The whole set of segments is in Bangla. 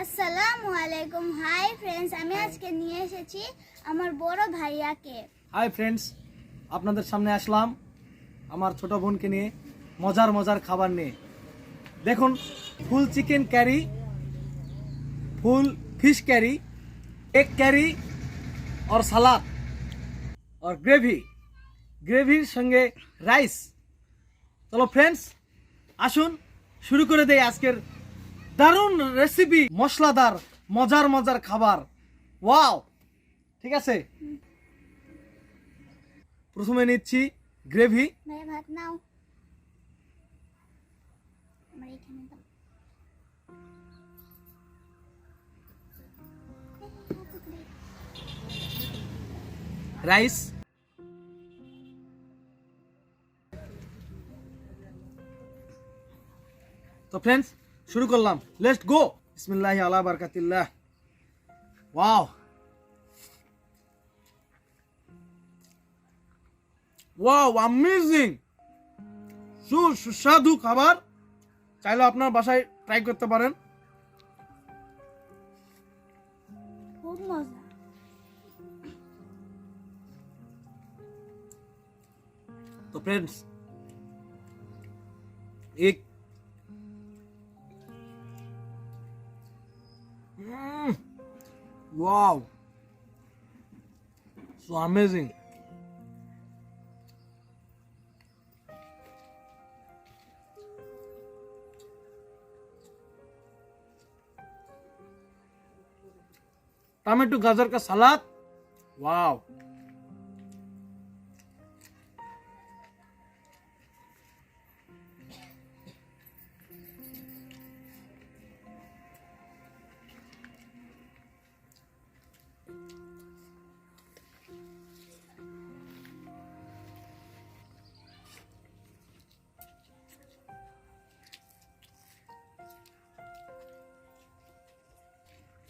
আসসালামু আলাইকুম। হাই ফ্রেন্ডস, আমি আজকে নিয়ে এসেছি আমার বড় ভাইয়াকে। হাই ফ্রেন্ডস, আপনাদের সামনে আসলাম আমার ছোট বোনকে নিয়ে মজার মজার খাবার নিয়ে। দেখুন, ফুল চিকেন ক্যারি, ফুল ফিশ ক্যারি, এগ ক্যারি और सलाद और গ্রেভির সঙ্গে রাইস। চলো ফ্রেন্ডস, আসুন শুরু করে দেই আজকের দারুণ রেসিপি, মশলাদার মজার মজার খাবার। ওয়াও, ঠিক আছে। প্রথমে নিচ্ছি গ্রেভি। ভাইয়া ভাত নাও, আমার এখানে দাও। রাইস, তো ফ্রেন্ডস শুরু করলাম, লেটস গো। বিসমিল্লাহি আলা বারাকাতিল্লাহ। ওয়াও ওয়াও, অ্যামেজিং, সুস্বাদু খাবার। চাইলে আপনার বাসায় ট্রাই করতে পারেন। খুব মজা। তো ফ্রেন্ডস, এক wow, so amazing. टमाटो गाजर का सलाद, वाव।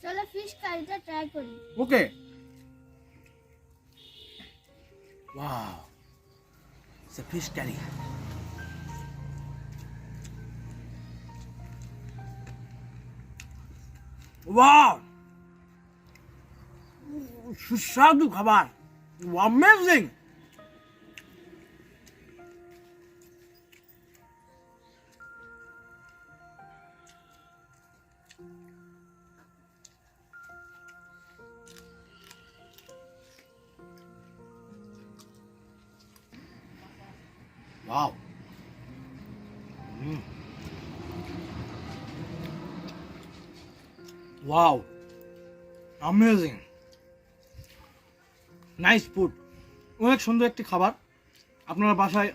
চলো ফিশ কারিটা ট্রাই করি। Okay, wow, it's a fish curry. वाव, সুস্বাদু খাবার, amazing. Wow. Wow. Amazing. Nice food. অনেক সুন্দর একটি খাবার। আপনারা বাসায়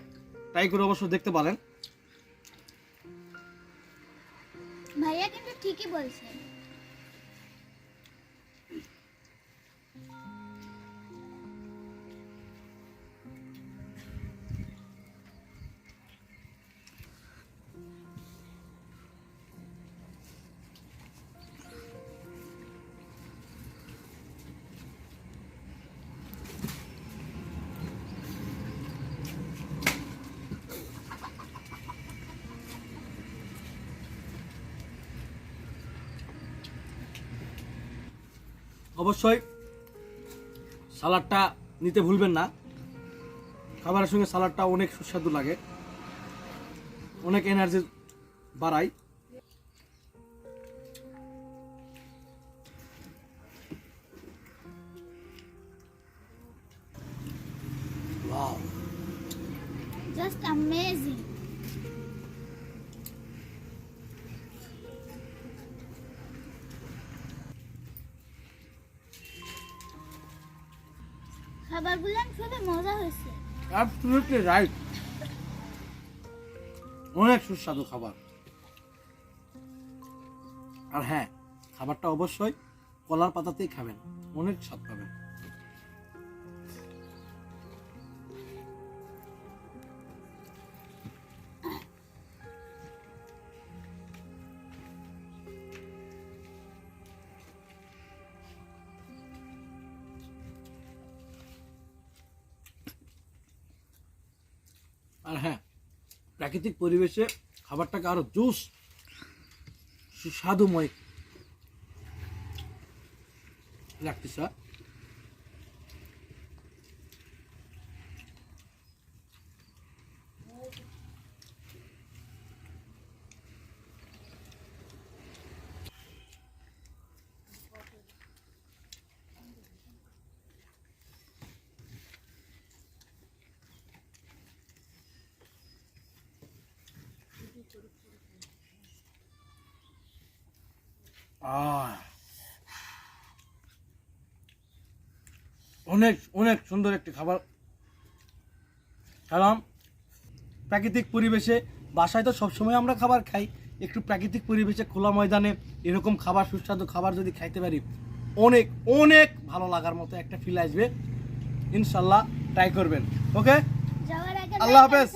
ট্রাই করে অবশ্য দেখতে পারেন। ভাইয়া কিন্তু ঠিকই বলছে। অবশ্যই সালাডটা নিতে ভুলবেন না। খাবারের সঙ্গে সালাডটা অনেক সুস্বাদু লাগে, অনেক এনার্জি বাড়ায়। Wow, just amazing. খাবারগুলো খুবই মজা হয়েছে। অ্যাবসলিউটলি রাইট, অনেক সুস্বাদু খাবার। আর হ্যাঁ, খাবারটা অবশ্যই কলার পাতাতেই খাবেন, অনেক স্বাদ পাবেন। আর হ্যাঁ, প্রাকৃতিক পরিবেশে খাবারটাকে আরো জুস সুস্বাদুময় লাগতেছে। অনেক অনেক সুন্দর একটি খাবার খেলাম প্রাকৃতিক পরিবেশে। বাসায় তো সবসময় আমরা খাবার খাই, একটু প্রাকৃতিক পরিবেশে খোলা ময়দানে এরকম খাবার, সুস্বাদু খাবার যদি খাইতে পারি অনেক অনেক ভালো লাগার মতো একটা ফিল আসবে। ইনশাল্লাহ ট্রাই করবেন। ওকে, যাওয়ার আগে আল্লাহ like and হাফেজ।